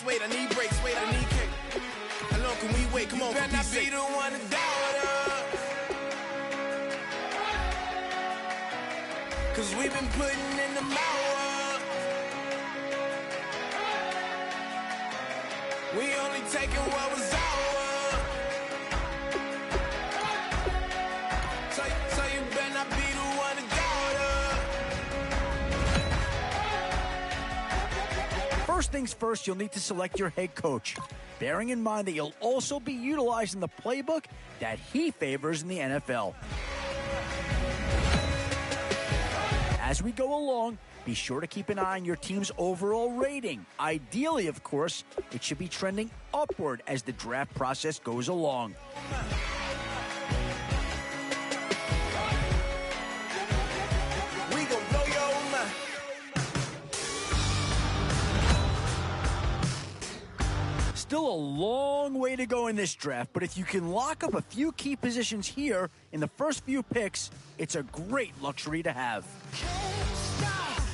wait, I need breaks, wait, I need kick. How long can we wait? Come on, better not be the one to doubt us. 'Cause we've been putting in the hour. We only taking what was ours. So you better not be the one to doubt us. First things first, you'll need to select your head coach, bearing in mind that you'll also be utilizing the playbook that he favors in the NFL. As we go along, be sure to keep an eye on your team's overall rating. Ideally, of course, it should be trending upward as the draft process goes along. We gon' blow your mind. Still a long way to go in this draft, but if you can lock up a few key positions here in the first few picks, it's a great luxury to have.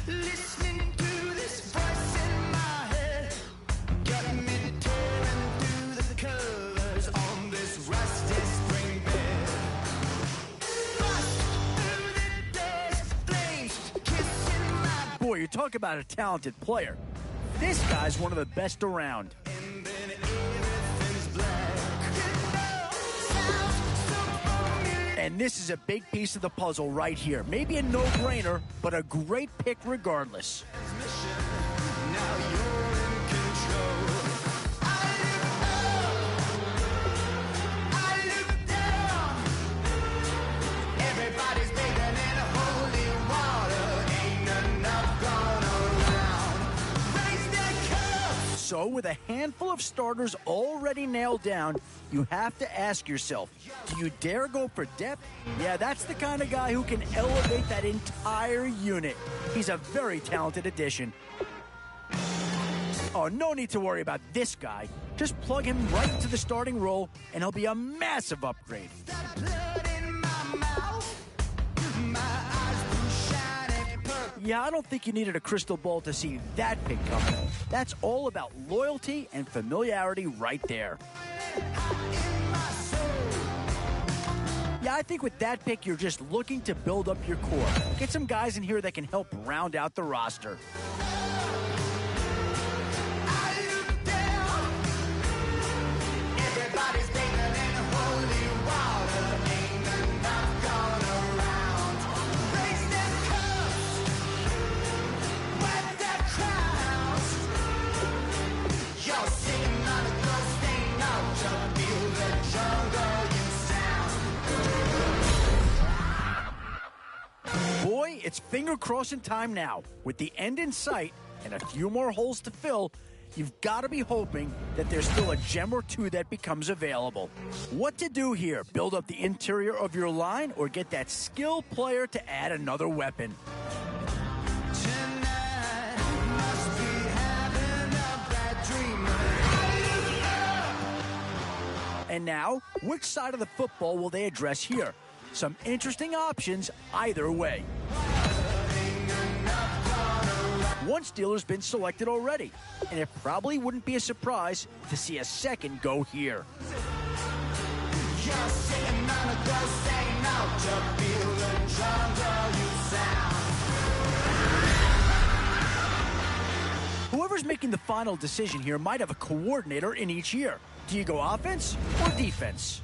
Listening to this voice in my head, got me tearing through the colors on this rusty spring bed. Bust through the day's flames, kissing my Boy, you talk about a talented player. This guy's one of the best around. and then everything's black. Sounds so familiar. And this is a big piece of the puzzle right here. Maybe a no-brainer, but a great pick regardless. Now you're in control. I look down. Everybody's bathing in holy water. Ain't enough gone around. Raise their cups. So with a handful of starters already nailed down, you have to ask yourself, do you dare go for depth? Yeah, that's the kind of guy who can elevate that entire unit. He's a very talented addition. Oh, no need to worry about this guy. Just plug him right into the starting role, and he'll be a massive upgrade. That blood in my mouth. My eyes blue shiny purple. Yeah, I don't think you needed a crystal ball to see that pick coming. That's all about loyalty and familiarity right there. In my soul. Yeah, I think with that pick, you're just looking to build up your core. Get some guys in here that can help round out the roster. I look down. Everybody's bathing in holy water. Ain't enough gone around. Raise their cups. Wet their crowns. You're singing on a ghost thing out. You feel the jungle you sound. Boy, it's finger crossing time now. With the end in sight and a few more holes to fill, you've got to be hoping that there's still a gem or two that becomes available. What to do here? Build up the interior of your line or get that skill player to add another weapon? Tonight must be having a bad dream. And now, which side of the football will they address here? Some interesting options either way. One Steeler's been selected already, and it probably wouldn't be a surprise to see a second go here. You're sitting on a ghost saying out to feel the jungle you sound. Whoever's making the final decision here might have a coordinator in each year. Do you go offense or defense?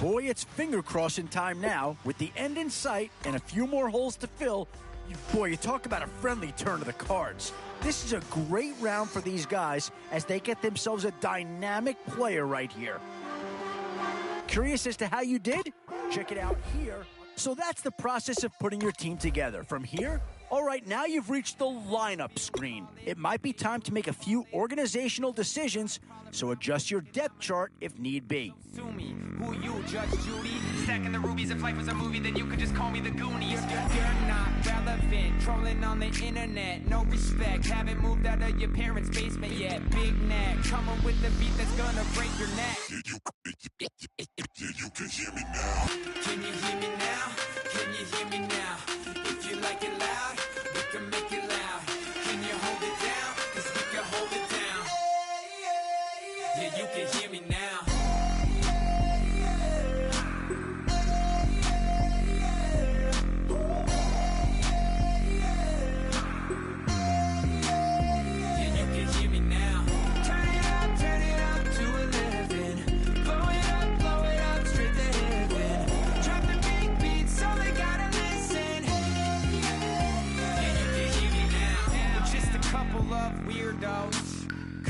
Boy, it's finger crossing time now. With the end in sight and a few more holes to fill, boy, you talk about a friendly turn of the cards. This is a great round for these guys as they get themselves a dynamic player right here. Curious as to how you did? Check it out here. So that's the process of putting your team together. From here, all right, now you've reached the lineup screen. It might be time to make a few organizational decisions, so adjust your depth chart if need be. Sue me. Who you, Judge Judy? Stacking the rubies. If life was a movie, then you could just call me the Goonies. You're not relevant. Trolling on the internet. No respect. Haven't moved out of your parents' basement yet. Big neck. Coming with the beat that's gonna break your neck. You can hear me now. Can you hear me now? Can you hear me now? If you like it loud, we can make it loud. Can you hold it down? 'Cause we can hold it down.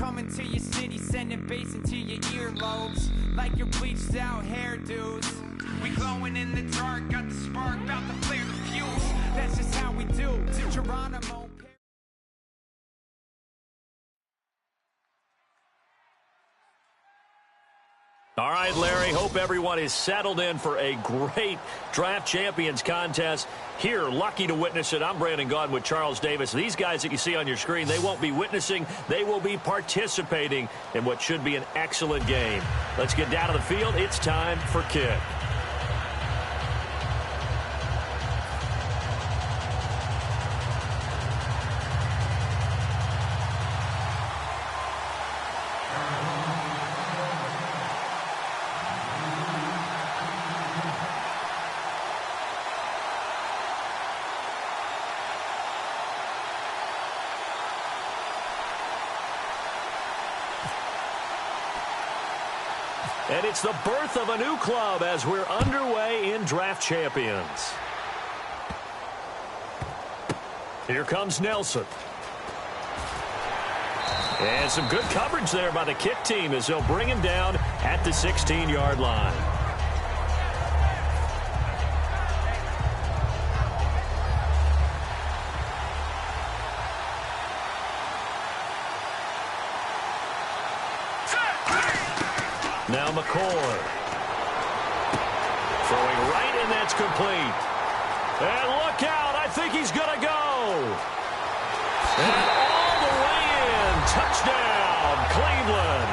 coming to your city, sending bass into your earlobes, like your bleached out hairdos. We glowing in the dark, got the spark, about to flare the fuse. That's just how we do. To Geronimo. All right, Larry, hope everyone is settled in for a great Draft Champions contest. Here, lucky to witness it, I'm Brandon Gaudin with Charles Davis. These guys that you see on your screen, they won't be witnessing, they will be participating in what should be an excellent game. Let's get down to the field. It's time for kick. And it's the birth of a new club as we're underway in Draft Champions. Here comes Nelson. And some good coverage there by the kick team as they'll bring him down at the 16-yard line. Now McCoy. Throwing right, and that's complete. And look out, I think he's going to go. And all the way in. Touchdown, Cleveland.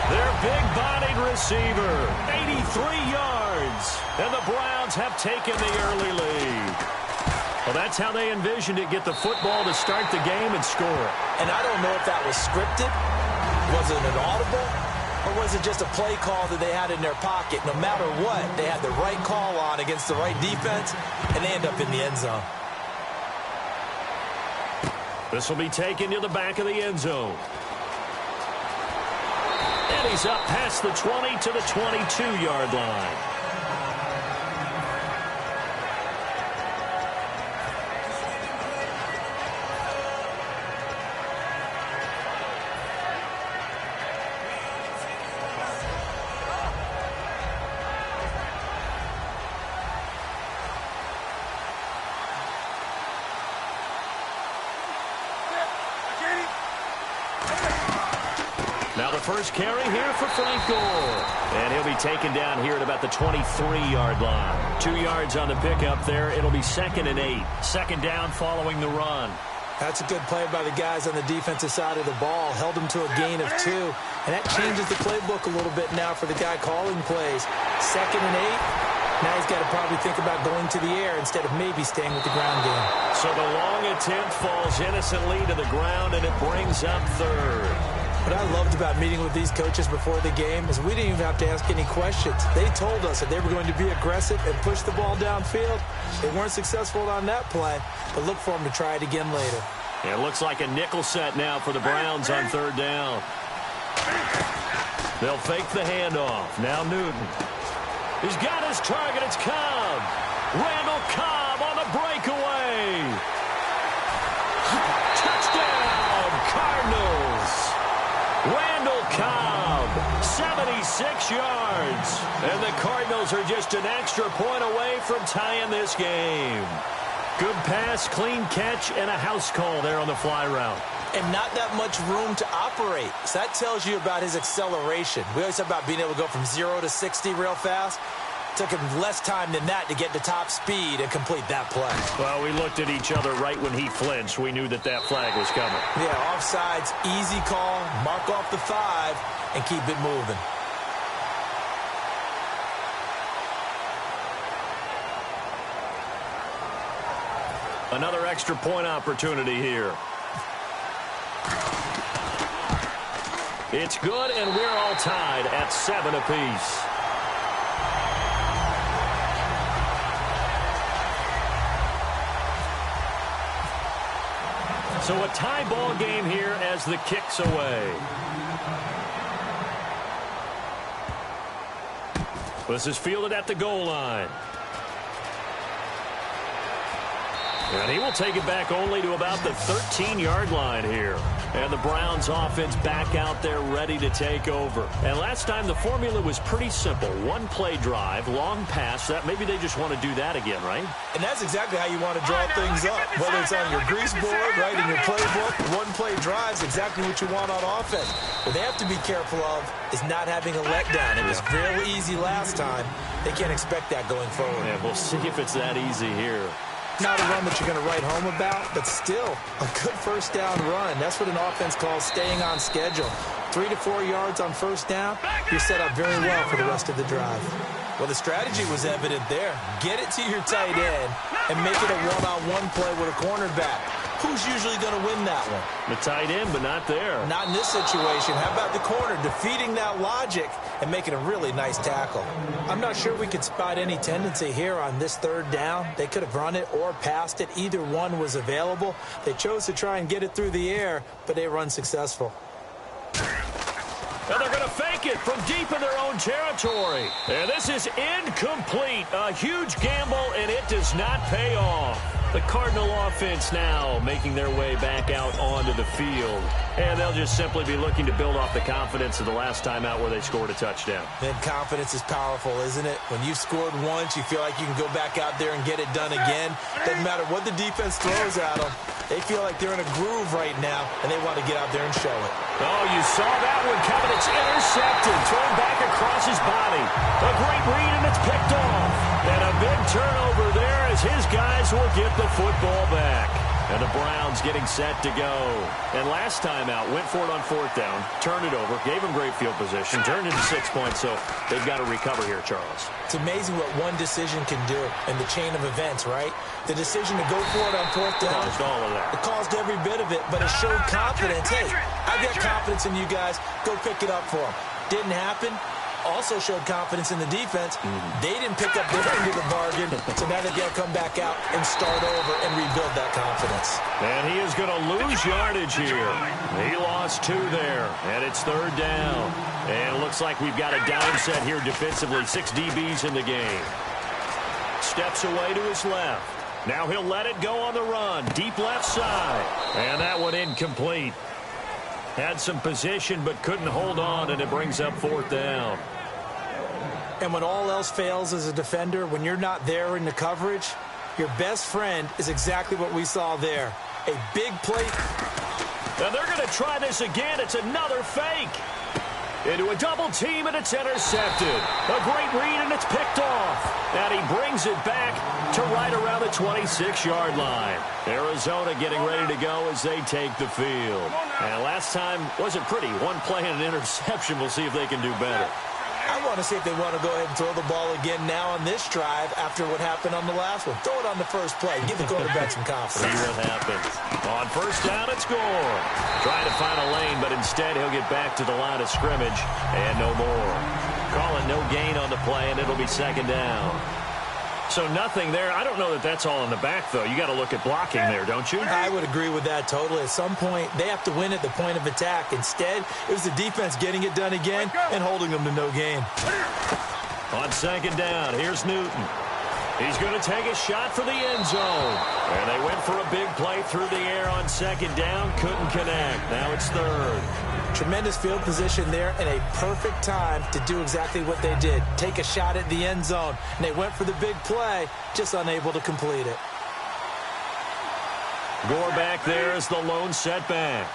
Their big-bodied receiver, 83 yards. And the Browns have taken the early lead. Well, that's how they envisioned it, get the football to start the game and score. And I don't know if that was scripted. Was it an audible? Or was it just a play call that they had in their pocket? No matter what, they had the right call on against the right defense, and they end up in the end zone. This will be taken to the back of the end zone. And he's up past the 20 to the 22-yard line. Now the first carry here for Frank Gore. And he'll be taken down here at about the 23-yard line. 2 yards on the pickup there. It'll be 2nd and 8. Second down following the run. That's a good play by the guys on the defensive side of the ball. Held them to a gain of 2. And that changes the playbook a little bit now for the guy calling plays. 2nd and 8. Now he's got to probably think about going to the air instead of maybe staying with the ground game. So the long attempt falls innocently to the ground, and it brings up 3rd. What I loved about meeting with these coaches before the game is we didn't even have to ask any questions. They told us that they were going to be aggressive and push the ball downfield. They weren't successful on that play, but look for them to try it again later. It looks like a nickel set now for the Browns on 3rd down. They'll fake the handoff. Now Newton. He's got his target. It's Cobb. Randall Cobb on the breakaway. Touchdown, Cardinals. Randall Cobb, 76 yards. And the Cardinals are just an extra point away from tying this game. Good pass, clean catch, and a house call there on the fly route. And not that much room to operate. So that tells you about his acceleration. We always talk about being able to go from 0 to 60 real fast. Took him less time than that to get to top speed and complete that play. Well, we looked at each other right when he flinched. We knew that that flag was coming. Yeah, offsides, easy call, mark off the 5, and keep it moving. Another extra point opportunity here. It's good, and we're all tied at 7 apiece. So a tie ball game here as the kick's away. This is fielded at the goal line. And he will take it back only to about the 13-yard line here. And the Browns offense back out there ready to take over. And last time the formula was pretty simple. One play drive, long pass. That maybe they just want to do that again, right? And that's exactly how you want to draw things up. Whether it's on your grease board, right, in your playbook, one play drive is exactly what you want on offense. What they have to be careful of is not having a letdown. It was real easy last time. They can't expect that going forward. Yeah, we'll see if it's that easy here. Not a run that you're going to write home about, but still a good first down run. That's what an offense calls staying on schedule. 3 to 4 yards on first down, you're set up very well for the rest of the drive. Well, the strategy was evident there. Get it to your tight end and make it a one-on-one play with a cornerback. Who's usually going to win that one? The tight end, but not there. Not in this situation. How about the corner defeating that logic and making a really nice tackle? I'm not sure we could spot any tendency here on this third down. They could have run it or passed it. Either one was available. They chose to try and get it through the air, but they were unsuccessful. And they're going to fake it from deep in their own territory. And this is incomplete. A huge gamble, and it does not pay off. The Cardinal offense now making their way back out onto the field. And they'll just simply be looking to build off the confidence of the last time out where they scored a touchdown. And confidence is powerful, isn't it? When you've scored once, you feel like you can go back out there and get it done again. Doesn't matter what the defense throws at them. They feel like they're in a groove right now, and they want to get out there and show it. Oh, you saw that one coming. It's intercepted. Thrown back across his body. A great read, and it's picked off. And a big turnover there as his guys will get the football back. And the Browns getting set to go. And last time out, went for it on fourth down, turned it over, gave them great field position, turned into 6 points, so they've got to recover here, Charles. It's amazing what one decision can do in the chain of events, right? The decision to go for it on fourth down. Caused all of that. It caused every bit of it, but it showed confidence. Hey, I've got confidence in you guys. Go pick it up for them. Didn't happen. Also showed confidence in the defense. They didn't pick up their end of the bargain, so now they've got to come back out and start over and rebuild that confidence. And he is going to lose yardage here. He lost 2 there, and it's third down. And it looks like we've got a down set here defensively. 6 DBs in the game. Steps away to his left. Now he'll let it go on the run. Deep left side. And that one incomplete. Had some position but couldn't hold on, and it brings up fourth down. And when all else fails as a defender, when you're not there in the coverage, your best friend is exactly what we saw there. A big play. Now they're going to try this again. It's another fake. Into a double team, and it's intercepted. A great read, and it's picked off. And he brings it back to right around the 26-yard line. Arizona getting ready to go as they take the field. And last time wasn't pretty. One play and an interception. We'll see if they can do better. I want to see if they want to go ahead and throw the ball again now on this drive after what happened on the last one. Throw it on the first play. Give the quarterback some confidence. See what happens. On first down, it's Gore. Trying to find a lane, but instead he'll get back to the line of scrimmage and no more. Calling no gain on the play, and it'll be second down. So nothing there. I don't know that that's all in the back, though. You got to look at blocking there, don't you? I would agree with that totally. At some point, they have to win at the point of attack. Instead, it was the defense getting it done again and holding them to no gain. On second down, here's Newton. He's going to take a shot for the end zone. And they went for a big play through the air on second down. Couldn't connect. Now it's third. Tremendous field position there and a perfect time to do exactly what they did. Take a shot at the end zone. And they went for the big play, just unable to complete it. Gore back there is the lone setback.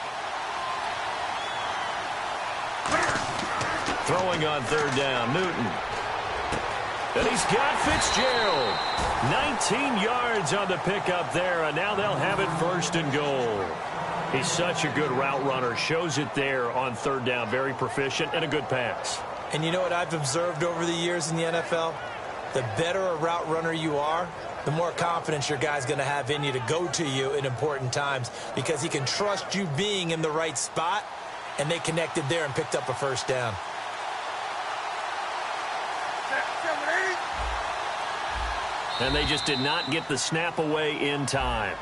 Throwing on third down, Newton. And he's got Fitzgerald. 19 yards on the pickup there, and now they'll have it first and goal. He's such a good route runner. Shows it there on third down. Very proficient and a good pass. And you know what I've observed over the years in the NFL? The better a route runner you are, the more confidence your guy's going to have in you to go to you in important times because he can trust you being in the right spot, and they connected there and picked up a first down. And they just did not get the snap away in time.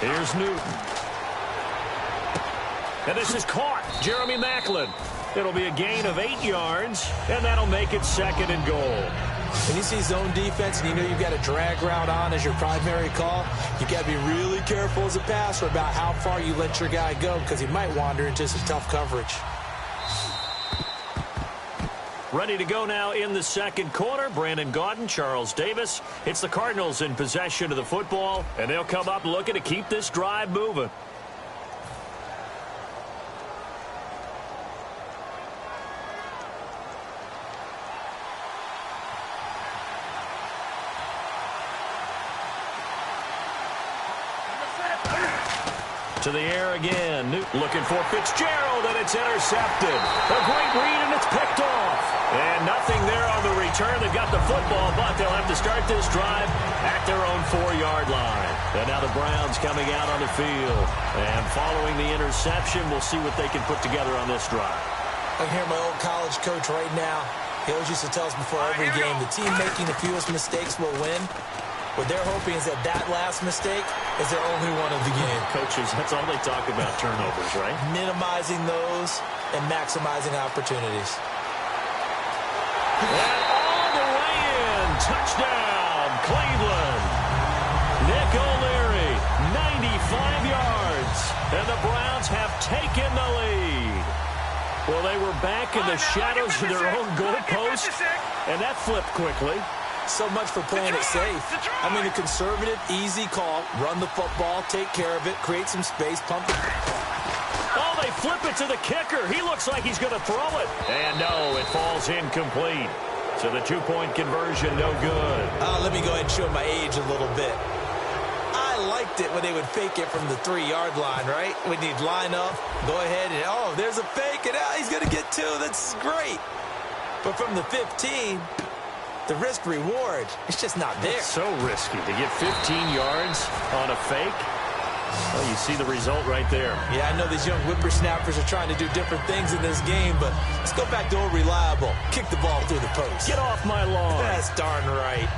Here's Newton. And this is caught. Jeremy Maclin. It'll be a gain of 8 yards, and that'll make it 2nd and goal. When you see zone defense and you know you've got a drag route on as your primary call, you got to be really careful as a passer about how far you let your guy go because he might wander into some tough coverage. Ready to go now in the 2nd quarter. Brandon Gaudin, Charles Davis. It's the Cardinals in possession of the football, and they'll come up looking to keep this drive moving. To the air again. Newton looking for Fitzgerald, and it's intercepted. A great read, and it's picked off. And nothing there on the return. They've got the football, but they'll have to start this drive at their own 4-yard line. And now the Browns coming out on the field. And following the interception, we'll see what they can put together on this drive. I can hear my old college coach right now. He always used to tell us before every game, the team making the fewest mistakes will win. What they're hoping is that last mistake is their only one of the game. Coaches, that's all they talk about, turnovers, right? Minimizing those and maximizing opportunities. And all the way in. Touchdown, Cleveland. Nick O'Leary, 95 yards. And the Browns have taken the lead. Well, they were back in the shadows of their own goalpost, and that flipped quickly. So much for playing it safe. I mean, a conservative, easy call. Run the football, take care of it, create some space, pump it. Oh, they flip it to the kicker. He looks like he's going to throw it. And no, it falls incomplete. So the 2-point conversion, no good. Let me go ahead and show my age a little bit. I liked it when they would fake it from the 3-yard line, right? When you'd line up, go ahead and, oh, there's a fake, and he's going to get 2. That's great. But from the 15... the risk-reward, it's just not there. It's so risky to get 15 yards on a fake. Well, you see the result right there. Yeah, I know these young whippersnappers are trying to do different things in this game, but let's go back to old reliable. Kick the ball through the post. Get off my lawn. That's darn right.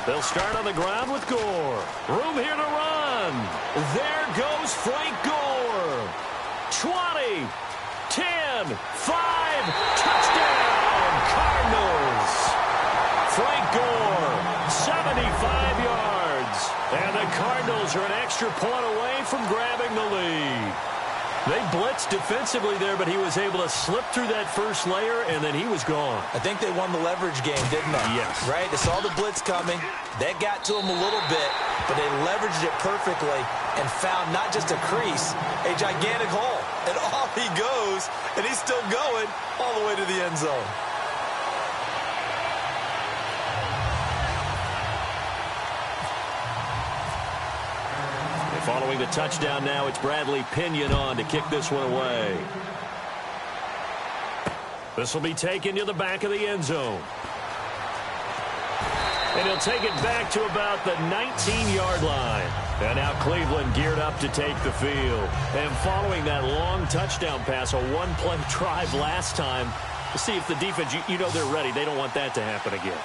They'll start on the ground with Gore. Room here to run. There goes Frank Gore. 20, 10, 5, touchdown, Cardinals. Frank Gore, 75 yards. And the Cardinals are an extra point away from grabbing the lead. They blitzed defensively there, but he was able to slip through that first layer, and then he was gone. I think they won the leverage game, didn't they? Yes. Right? They saw the blitz coming. That got to him a little bit, but they leveraged it perfectly and found not just a crease, a gigantic hole. And off he goes, and he's still going all the way to the end zone. Following the touchdown now, it's Bradley Pinion on to kick this one away. This will be taken to the back of the end zone. And he'll take it back to about the 19-yard line. And now Cleveland geared up to take the field. And following that long touchdown pass, a one-play drive last time, to see if the defense, you know they're ready. They don't want that to happen again.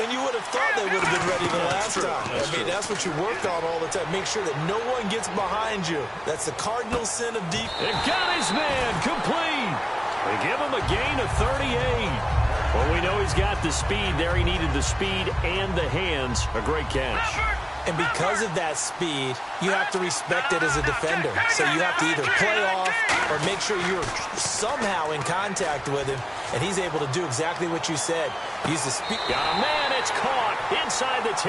And you would have thought they would have been ready the last time. That's what you worked on all the time. Make sure that no one gets behind you. That's the cardinal sin of defense. It got his man complete. They give him a gain of 38. Well, we know he's got the speed there. He needed the speed and the hands. A great catch. And because of that speed, you have to respect it as a defender. So you have to either play off or make sure you're somehow in contact with him, and he's able to do exactly what you said. Use the speed. Got a man. It's caught inside the 10.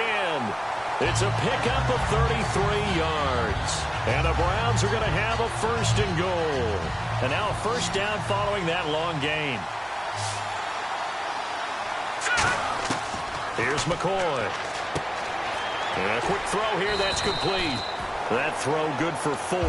It's a pickup of 33 yards. And the Browns are going to have a 1st and goal. And now a 1st down following that long gain. Here's McCoy. And a quick throw here, that's complete. That throw good for 4.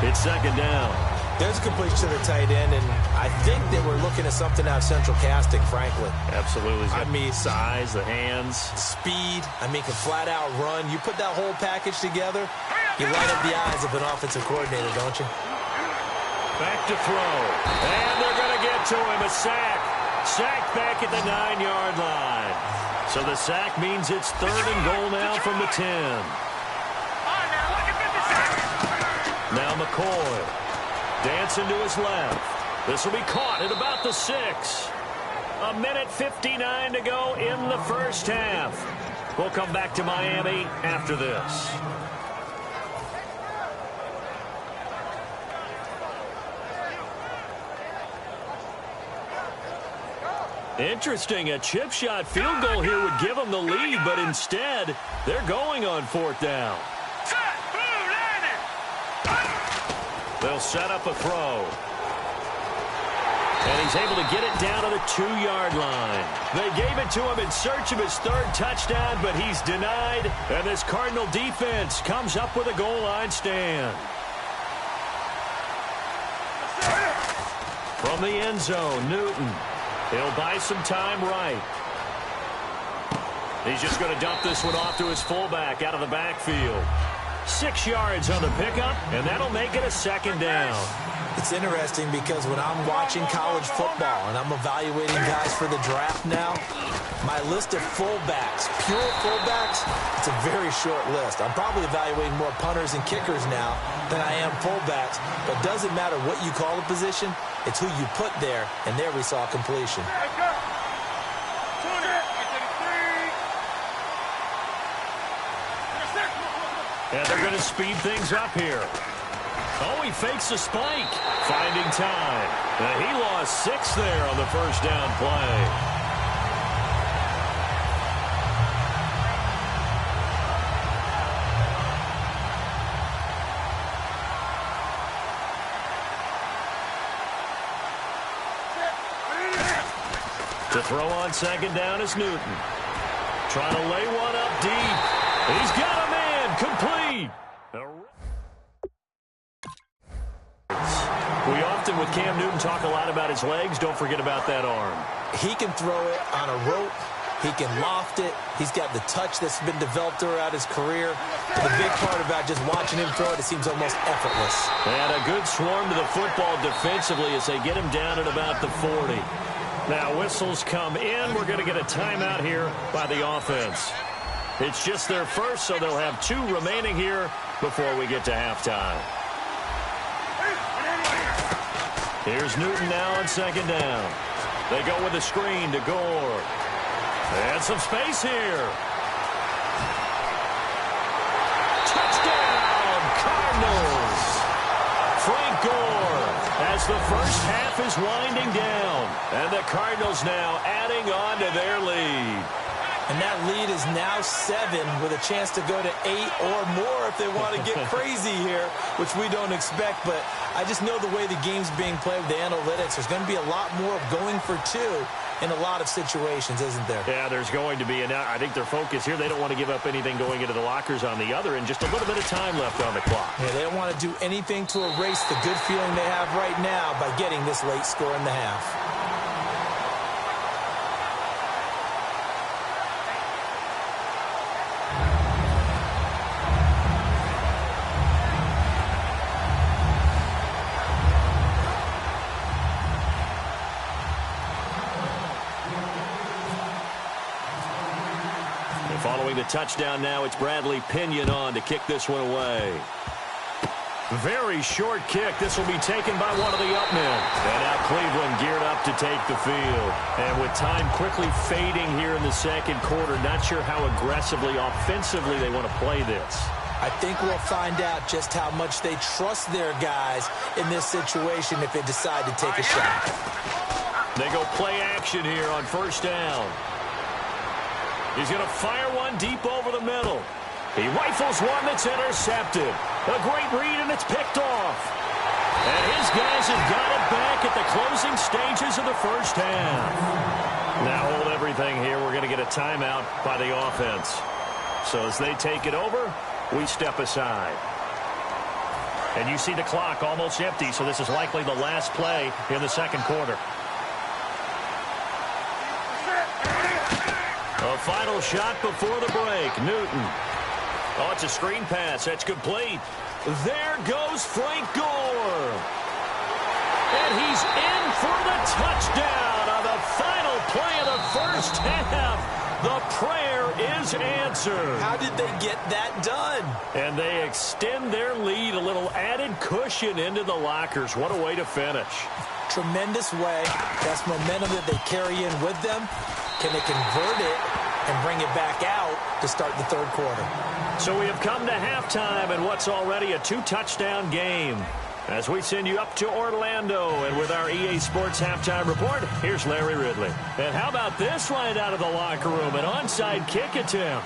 It's 2nd down. There's a completion to the tight end, and I think that we're looking at something out of central casting, frankly. Absolutely. I mean, size, the hands. Speed. I mean, can flat out run. You put that whole package together, you light up the eyes of an offensive coordinator, don't you? Back to throw. And they're going to get to him. A sack. Sacked back at the 9-yard line. So the sack means it's 3rd and goal now from the 10. Now McCoy. Dancing to his left. This will be caught at about the 6. 1:59 to go in the first half. We'll come back to Miami after this. Interesting, a chip shot field goal here would give them the lead, but instead, they're going on 4th down. They'll set up a throw. And he's able to get it down to the 2-yard line. They gave it to him in search of his 3rd touchdown, but he's denied. And this Cardinal defense comes up with a goal line stand. From the end zone, Newton. He'll buy some time right. He's just going to dump this one off to his fullback out of the backfield. 6 yards on the pickup, and that'll make it a 2nd down. It's interesting because when I'm watching college football and I'm evaluating guys for the draft now, my list of fullbacks, pure fullbacks, it's a very short list. I'm probably evaluating more punters and kickers now than I am fullbacks, but it doesn't matter what you call a position, it's who you put there, and there we saw completion. And they're going to speed things up here. Oh, he fakes a spike. Finding time. And he lost 6 there on the first down play. To throw on 2nd down is Newton. Trying to lay one up deep. He's got a man. Complete. We often, with Cam Newton, talk a lot about his legs. Don't forget about that arm. He can throw it on a rope. He can loft it. He's got the touch that's been developed throughout his career. But the big part about just watching him throw it, it seems almost effortless. And a good swarm to the football defensively as they get him down at about the 40. Now whistles come in. We're going to get a timeout here by the offense. It's just their first, so they'll have 2 remaining here before we get to halftime. Here's Newton now on 2nd down. They go with a screen to Gore. And some space here. Touchdown, Cardinals. Frank Gore as the first half is winding down. And the Cardinals now adding on to their lead. And that lead is now 7 with a chance to go to 8 or more if they want to get crazy here, which we don't expect. But I just know the way the game's being played with the analytics, there's going to be a lot more of going for 2 in a lot of situations, isn't there? Yeah, there's going to be. And I think their focus here, they don't want to give up anything going into the lockers on the other, and just a little bit of time left on the clock. Yeah, they don't want to do anything to erase the good feeling they have right now by getting this late score in the half. Following the touchdown now, it's Bradley Pinion on to kick this one away. Very short kick. This will be taken by one of the up men. And now Cleveland geared up to take the field. And with time quickly fading here in the second quarter, not sure how aggressively, offensively they want to play this. I think we'll find out just how much they trust their guys in this situation if they decide to take a shot. They go play action here on first down. He's going to fire one deep over the middle. He rifles one that's intercepted. A great read, and it's picked off. And his guys have got it back at the closing stages of the first half. Now hold everything here. We're going to get a timeout by the offense. So as they take it over, we step aside. And you see the clock almost empty, so this is likely the last play in the second quarter. A final shot before the break. Newton. Oh, it's a screen pass. That's complete. There goes Frank Gore. And he's in for the touchdown on the final play of the first half. The prayer is answered. How did they get that done? And they extend their lead, a little added cushion into the lockers. What a way to finish. Tremendous way. That's momentum that they carry in with them. Can they convert it and bring it back out to start the third quarter? So we have come to halftime in what's already a 2-touchdown game. As we send you up to Orlando, and with our EA Sports Halftime Report, here's Larry Ridley. And how about this right out of the locker room, an onside kick attempt.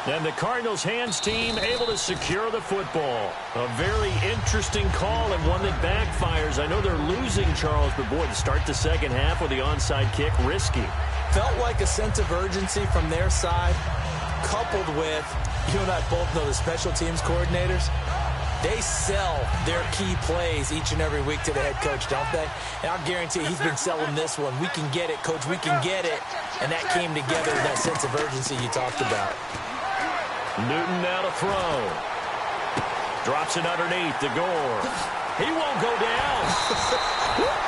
And the Cardinals hands team able to secure the football. A very interesting call and one that backfires. I know they're losing, Charles, but boy, to start the second half with the onside kick, risky. Felt like a sense of urgency from their side, coupled with, you and I both know the special teams coordinators, they sell their key plays each and every week to the head coach, don't they? And I'll guarantee he's been selling this one. We can get it, coach, we can get it. And that came together with that sense of urgency you talked about. Newton now to throw. Drops it underneath to Gore. He won't go down.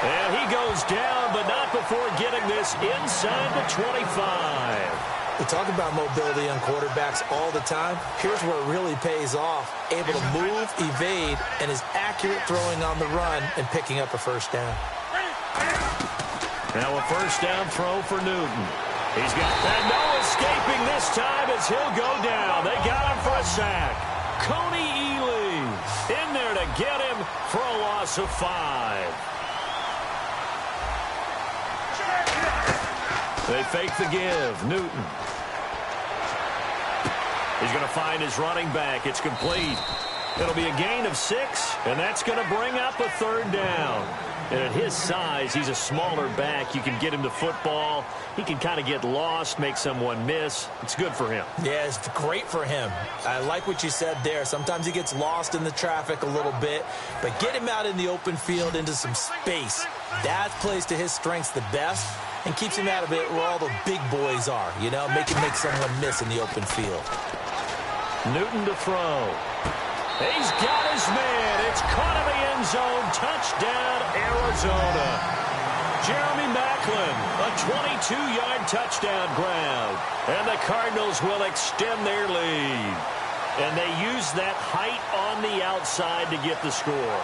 And he goes down, but not before getting this inside the 25. We talk about mobility on quarterbacks all the time. Here's where it really pays off. Able to move, evade, and is accurate throwing on the run and picking up a first down. Now a first down throw for Newton. He's got that. No escaping this time as he'll go down. They got him for a sack. Coney Ely in there to get him for a loss of 5. They fake the give. Newton. He's going to find his running back. It's complete. It'll be a gain of 6, and that's going to bring up a third down. And at his size, he's a smaller back. You can get him to football. He can kind of get lost, make someone miss. It's good for him. Yeah, it's great for him. I like what you said there. Sometimes he gets lost in the traffic a little bit, but get him out in the open field into some space. That plays to his strengths the best and keeps him out of it where all the big boys are, you know, make someone miss in the open field. Newton to throw. He's got his man. It's caught in the end zone. Touchdown, Arizona. Jeremy Maclin, a 22-yard touchdown grab. And the Cardinals will extend their lead. And they use that height on the outside to get the score.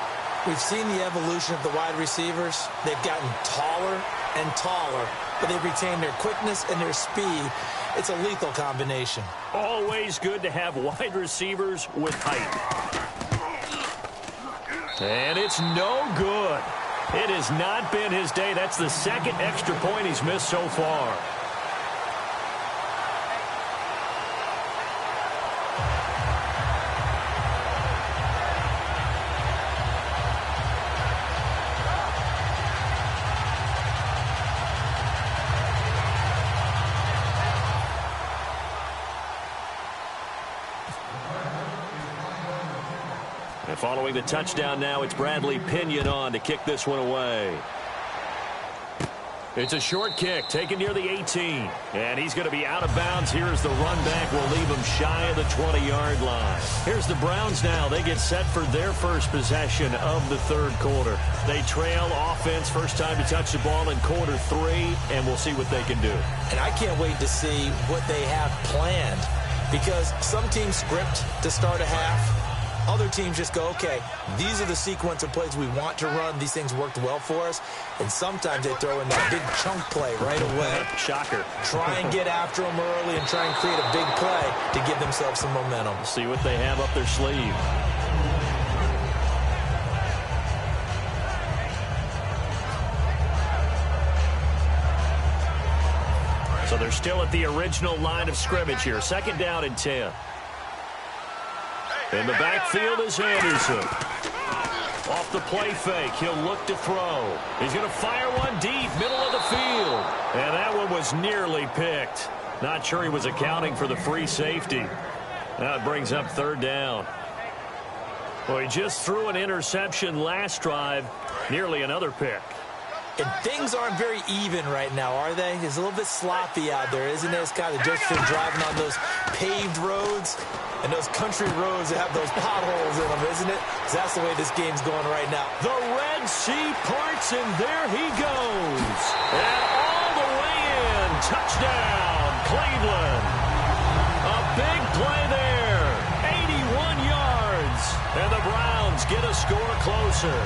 We've seen the evolution of the wide receivers. They've gotten taller and taller, but they've retained their quickness and their speed. It's a lethal combination. Always good to have wide receivers with height. And it's no good. It has not been his day. That's the second extra point he's missed so far. And following the touchdown now, it's Bradley Pinion on to kick this one away. It's a short kick taken near the 18. And he's going to be out of bounds here as the run back will leave him shy of the 20-yard line. Here's the Browns now. They get set for their first possession of the third quarter. They trail offense, first time to touch the ball in quarter 3, and we'll see what they can do. And I can't wait to see what they have planned, because some teams script to start a half. Other teams just go, okay, these are the sequence of plays we want to run. These things worked well for us. And sometimes they throw in that big chunk play right away. Shocker. Try and get after them early and try and create a big play to give themselves some momentum. See what they have up their sleeve. So they're still at the original line of scrimmage here. Second down and 10. In the backfield is Anderson. Off the play fake, he'll look to throw. He's going to fire one deep, middle of the field. And that one was nearly picked. Not sure he was accounting for the free safety. Now it brings up third down. Well, he just threw an interception last drive. Nearly another pick. And things aren't very even right now, are they? It's a little bit sloppy out there, isn't it? It's kind of just been driving on those paved roads. And those country roads have those potholes in them, isn't it? 'Cause that's the way this game's going right now. The Red Sea parts, and there he goes. And all the way in. Touchdown, Cleveland. A big play there. 81 yards. And the Browns get a score closer.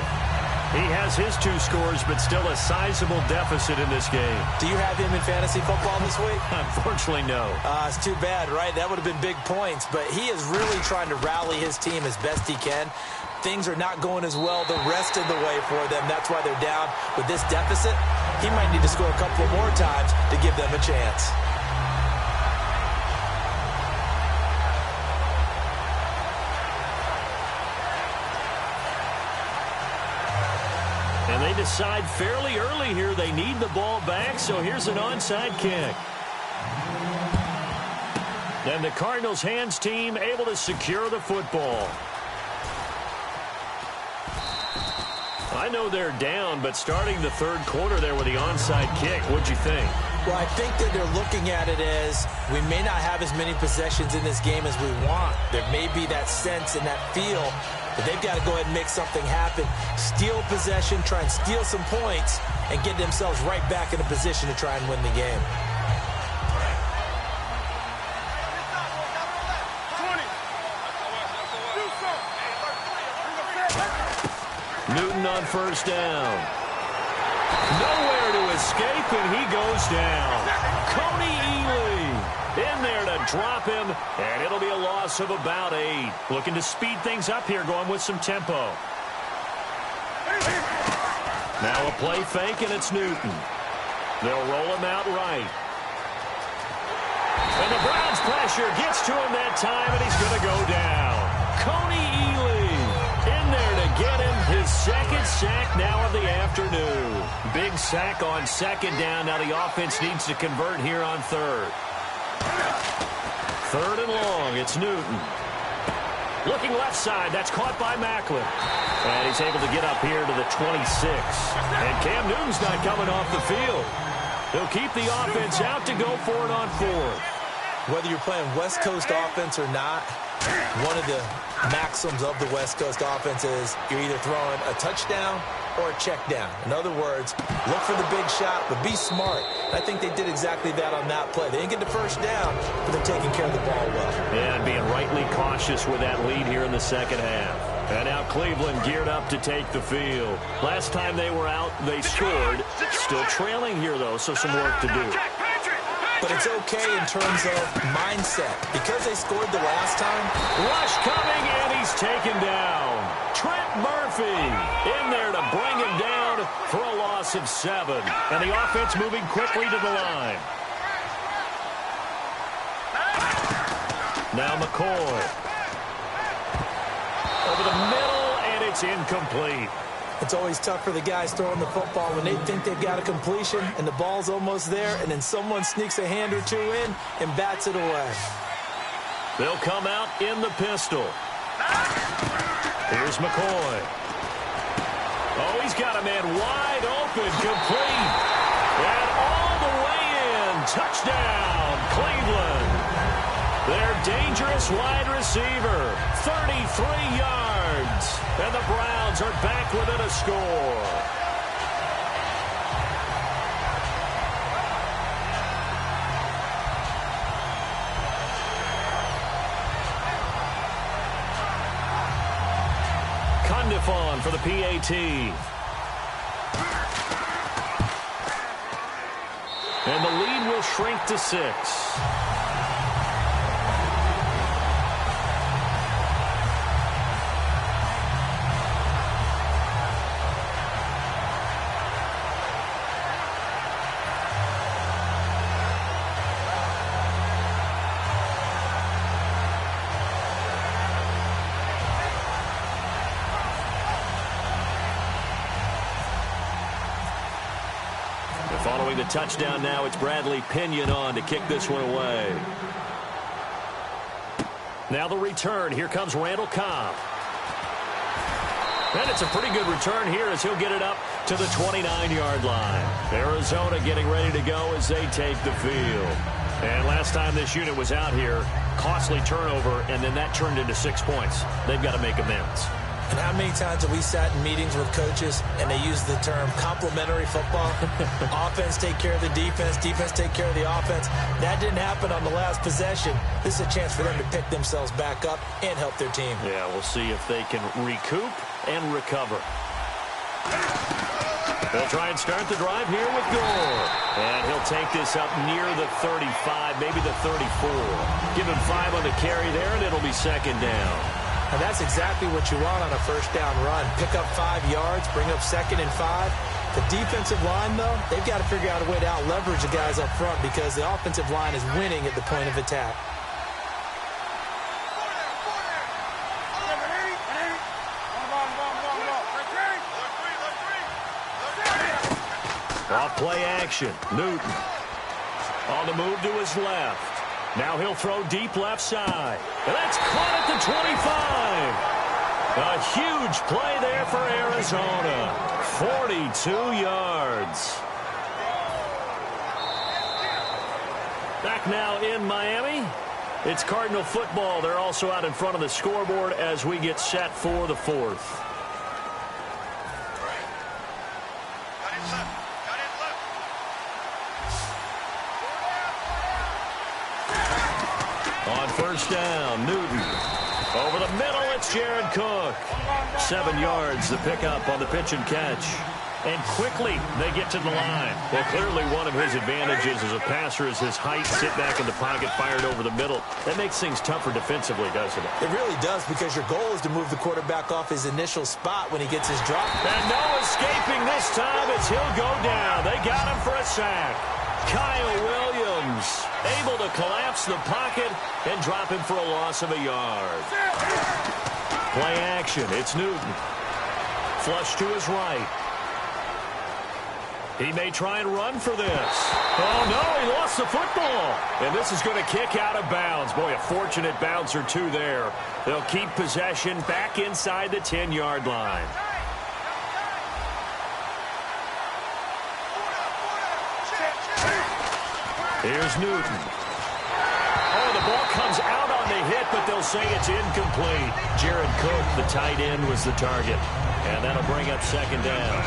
He has his 2 scores, but still a sizable deficit in this game. Do you have him in fantasy football this week? Unfortunately, no. It's too bad, right? That would have been big points, but he is really trying to rally his team as best he can. Things are not going as well the rest of the way for them. That's why they're down with this deficit. He might need to score a couple more times to give them a chance. And they decide fairly early here they need the ball back, so here's an onside kick. And the Cardinals hands team able to secure the football. I know they're down, but starting the third quarter there with the onside kick, what'd you think? Well, I think that they're looking at it as we may not have as many possessions in this game as we want. There may be that sense and that feel, but they've got to go ahead and make something happen. Steal possession, try and steal some points, and get themselves right back in a position to try and win the game. Newton on first down. Nowhere to escape, and he goes down. Coney Ely in there to drop him, and it'll be a loss of about 8. Looking to speed things up here, going with some tempo. Now a play fake, and it's Newton. They'll roll him out right. And the Browns pressure gets to him that time, and he's going to go down. Coney Ely in there to get him his second sack now of the afternoon. Big sack on second down. Now the offense needs to convert here on third. Third and long. It's Newton. Looking left side. That's caught by Macklin. And he's able to get up here to the 26. And Cam Newton's not coming off the field. He'll keep the offense out to go for it on fourth. Whether you're playing West Coast offense or not, one of the maxims of the West Coast offense is you're either throwing a touchdown or a check down. In other words, look for the big shot, but be smart. I think they did exactly that on that play. They didn't get the first down, but they're taking care of the ball well. Yeah, and being rightly cautious with that lead here in the second half. And now Cleveland geared up to take the field. Last time they were out, they scored. Still trailing here, though, so some work to do. But it's okay in terms of mindset. Because they scored the last time. Rush coming, and he's taken down. Trent Murphy in there to bring him down for a loss of 7. And the offense moving quickly to the line. Now McCoy. Over the middle, and it's incomplete. It's always tough for the guys throwing the football when they think they've got a completion and the ball's almost there, and then someone sneaks a hand or two in and bats it away. They'll come out in the pistol. Here's McCoy. Oh, he's got a man wide open, complete. And all the way in. Touchdown, Cleveland. Their dangerous wide receiver, 33 yards. And the Browns are back within a score. Condifon for the PAT. And the lead will shrink to 6. Following the touchdown now, it's Bradley Pinion on to kick this one away. Now the return. Here comes Randall Cobb. And it's a pretty good return here as he'll get it up to the 29-yard line. Arizona getting ready to go as they take the field. And last time this unit was out here, costly turnover, and then that turned into 6 points. They've got to make amends. And how many times have we sat in meetings with coaches and they use the term complementary football? Offense take care of the defense, defense take care of the offense. That didn't happen on the last possession. This is a chance for them to pick themselves back up and help their team. Yeah, we'll see if they can recoup and recover. They'll try and start the drive here with Gore. And he'll take this up near the 35, maybe the 34. Give him 5 on the carry there, and it'll be second down. And that's exactly what you want on a first down run. Pick up 5 yards, bring up 2nd and 5. The defensive line, though, they've got to figure out a way to out-leverage the guys up front because the offensive line is winning at the point of attack. Off play action. Newton on the move to his left. Now he'll throw deep left side. And that's caught at the 25. A huge play there for Arizona. 42 yards. Back now in Miami. It's Cardinal football. They're also out in front of the scoreboard as we get set for the 4th. On first down, Newton. Over the middle, it's Jared Cook. 7 yards, the pickup on the pitch and catch. And quickly, they get to the line. Well, clearly one of his advantages as a passer is his height, sit back in the pocket, fired over the middle. That makes things tougher defensively, doesn't it? It really does because your goal is to move the quarterback off his initial spot when he gets his drop. And no escaping this time as he'll go down. They got him for a sack. Kyle Williams able to collapse the pocket and drop him for a loss of a yard. Play action. It's Newton. Flush to his right. He may try and run for this. Oh, no, he lost the football. And this is going to kick out of bounds. Boy, a fortunate bounce or two there. They'll keep possession back inside the 10-yard line. Here's Newton. Oh, the ball comes out on the hit, but they'll say it's incomplete. Jared Cook, the tight end, was the target. And that'll bring up second down.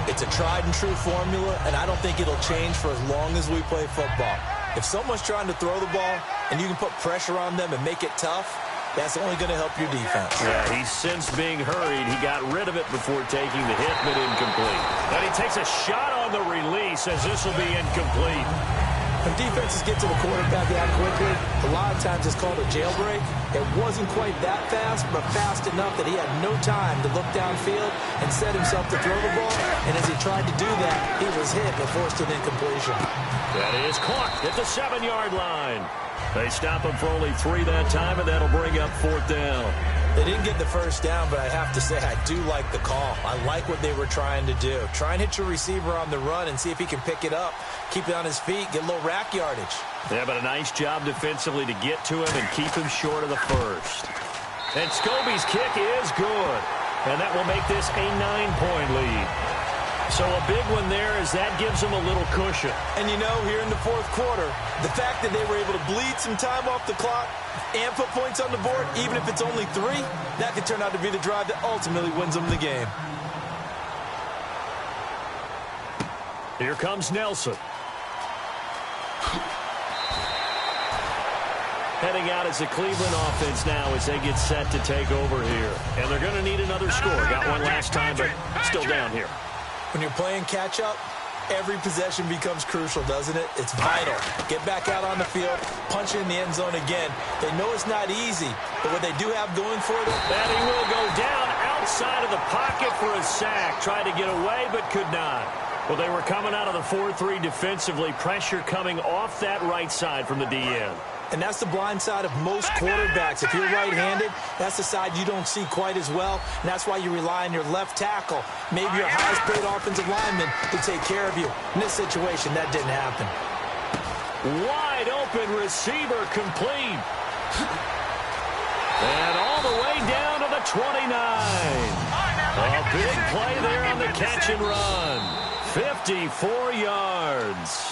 It's a tried-and-true formula, and I don't think it'll change for as long as we play football. If someone's trying to throw the ball and you can put pressure on them and make it tough, that's only going to help your defense. Yeah, he's since being hurried. He got rid of it before taking the hit, but incomplete. And he takes a shot on the release as this will be incomplete. When defenses get to the quarterback that quickly, a lot of times it's called a jailbreak. It wasn't quite that fast, but fast enough that he had no time to look downfield and set himself to throw the ball. And as he tried to do that, he was hit and forced an incompletion. That is caught at the 7-yard line. They stop him for only 3 that time, and that'll bring up 4th down. They didn't get the first down, but I have to say I do like the call. I like what they were trying to do. Try and hit your receiver on the run and see if he can pick it up, keep it on his feet, get a little rack yardage. Yeah, but a nice job defensively to get to him and keep him short of the first. And Scobie's kick is good, and that will make this a 9-point lead. So a big one there as that gives them a little cushion. And you know, here in the 4th quarter, the fact that they were able to bleed some time off the clock and put points on the board, even if it's only 3, that could turn out to be the drive that ultimately wins them the game. Here comes Nelson. Heading out as the Cleveland offense now as they get set to take over here. And they're going to need another score. Got one last time, but still down here. When you're playing catch-up, every possession becomes crucial, doesn't it? It's vital. Get back out on the field, punch in the end zone again. They know it's not easy, but what they do have going for them... And he will go down outside of the pocket for a sack. Tried to get away, but could not. Well, they were coming out of the 4-3 defensively. Pressure coming off that right side from the DN. And that's the blind side of most quarterbacks. If you're right-handed, that's the side you don't see quite as well. And that's why you rely on your left tackle, maybe your highest-paid offensive lineman, to take care of you. In this situation, that didn't happen. Wide open receiver complete. And all the way down to the 29. A big play there on the catch and run. 54 yards.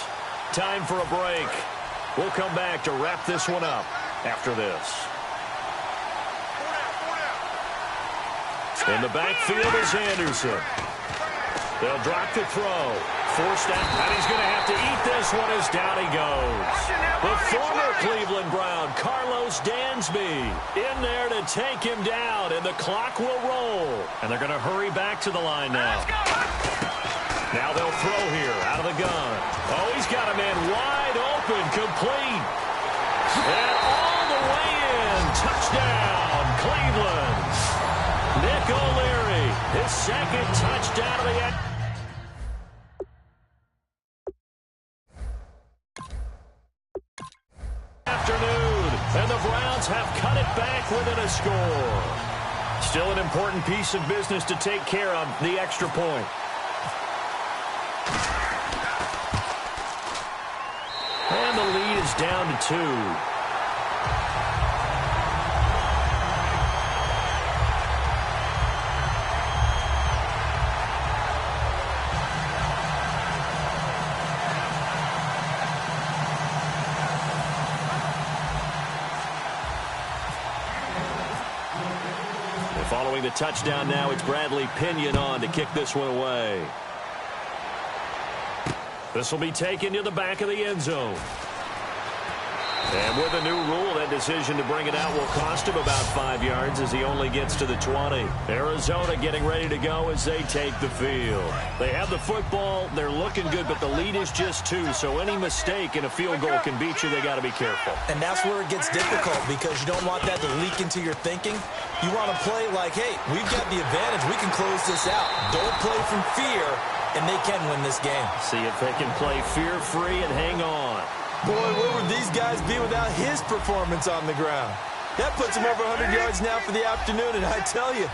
Time for a break. We'll come back to wrap this one up after this. In the backfield is Anderson. They'll drop the throw. Forced out, and he's going to have to eat this one as down he goes. The former Cleveland Brown, Carlos Dansby, in there to take him down, and the clock will roll. And they're going to hurry back to the line now. Now they'll throw here out of the gun. Oh, he's got a man wide open, complete. And all the way in. Touchdown, Cleveland. Nick O'Leary, his second touchdown of the end. Afternoon, and the Browns have cut it back within a score. Still an important piece of business to take care of, the extra point. And the lead is down to 2. Following the touchdown now, it's Bradley Pinion on to kick this one away. This will be taken to the back of the end zone. And with a new rule, that decision to bring it out will cost him about 5 yards as he only gets to the 20. Arizona getting ready to go as they take the field. They have the football. They're looking good, but the lead is just 2. So any mistake in a field goal can beat you. They got to be careful. And that's where it gets difficult because you don't want that to leak into your thinking. You want to play like, hey, we've got the advantage. We can close this out. Don't play from fear, and they can win this game. See if they can play fear-free and hang on. Boy, where would these guys be without his performance on the ground? That puts him over 100 yards now for the afternoon, and I tell you,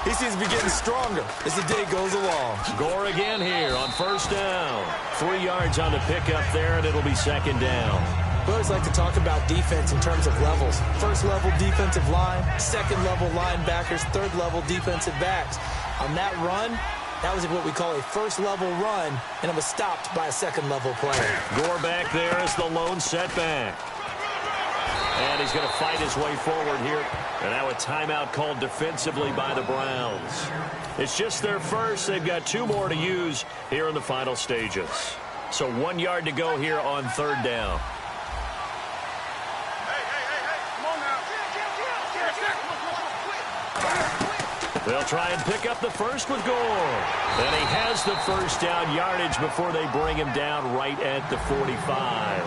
he seems to be getting stronger as the day goes along. Gore again here on first down. 3 yards on the pickup there, and it'll be second down. We always like to talk about defense in terms of levels. First-level defensive line, second-level linebackers, third-level defensive backs. On that run, that was what we call a first-level run, and it was stopped by a second-level player. Gore back there is the lone setback. And he's going to fight his way forward here. And now a timeout called defensively by the Browns. It's just their first. They've got 2 more to use here in the final stages. So 1 yard to go here on third down. They'll try and pick up the first with Gore. And he has the first down yardage before they bring him down right at the 45.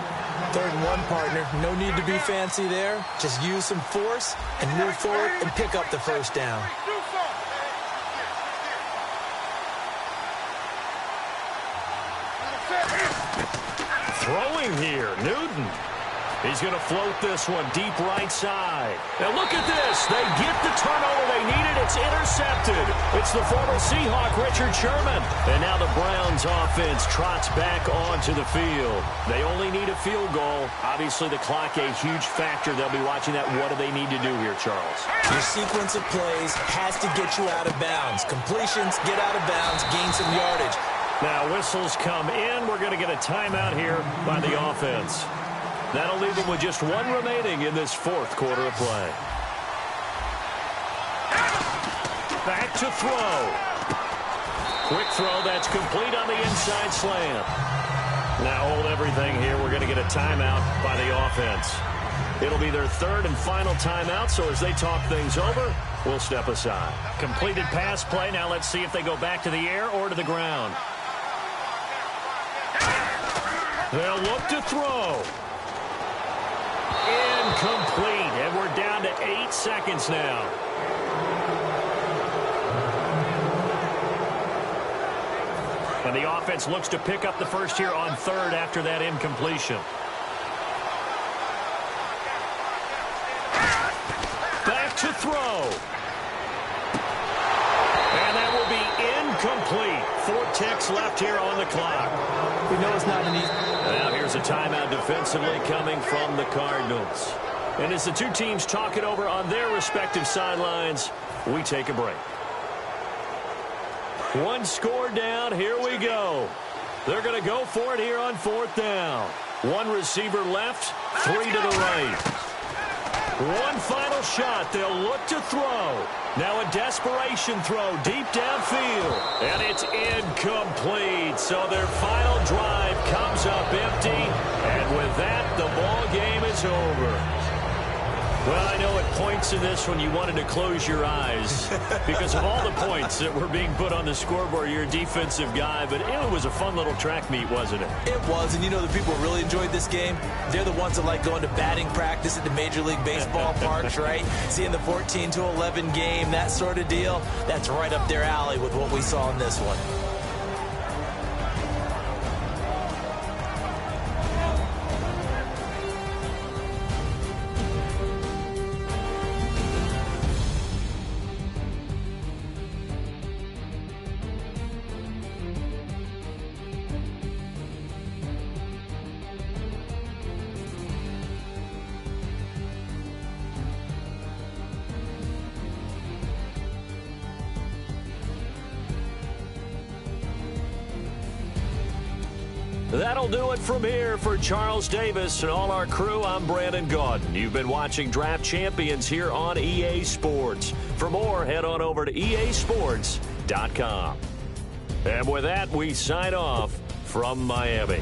3rd and 1, partner. No need to be fancy there. Just use some force and move forward and pick up the first down. Throwing here, Newton. He's going to float this one deep right side. Now look at this. They get the turnover they needed. It's intercepted. It's the former Seahawk, Richard Sherman. And now the Browns offense trots back onto the field. They only need a field goal. Obviously, the clock a huge factor. They'll be watching that. What do they need to do here, Charles? Your sequence of plays has to get you out of bounds. Completions, get out of bounds, gain some yardage. Now whistles come in. We're going to get a timeout here by the offense. That'll leave them with just 1 remaining in this 4th quarter of play. Back to throw. Quick throw that's complete on the inside slant. Now hold everything here. We're going to get a timeout by the offense. It'll be their 3rd and final timeout, so as they talk things over, we'll step aside. Completed pass play. Now let's see if they go back to the air or to the ground. They'll look to throw. Incomplete, and we're down to 8 seconds now. And the offense looks to pick up the first here on 3rd after that incompletion. Back to throw. And that will be incomplete. 4 ticks left here on the clock. We know it's not an easy... Now here's a timeout defensively coming from the Cardinals. And as the 2 teams talk it over on their respective sidelines, we take a break. 1 score down. Here we go. They're going to go for it here on 4th down. One receiver left, 3 to the right. One final shot. They'll look to throw. Now a desperation throw deep downfield. And it's incomplete. So their final drive comes up empty. And with that, the ball game is over. Well, I know at points in this one you wanted to close your eyes because of all the points that were being put on the scoreboard. You're a defensive guy, but it was a fun little track meet, wasn't it? It was, and you know the people who really enjoyed this game? They're the ones that like going to batting practice at the Major League Baseball parks, right? Seeing the 14-11 game, that sort of deal, that's right up their alley with what we saw in this one. That'll do it from here for Charles Davis and all our crew. I'm Brandon Gaudin. You've been watching Draft Champions here on EA Sports. For more, head on over to easports.com. And with that, we sign off from Miami.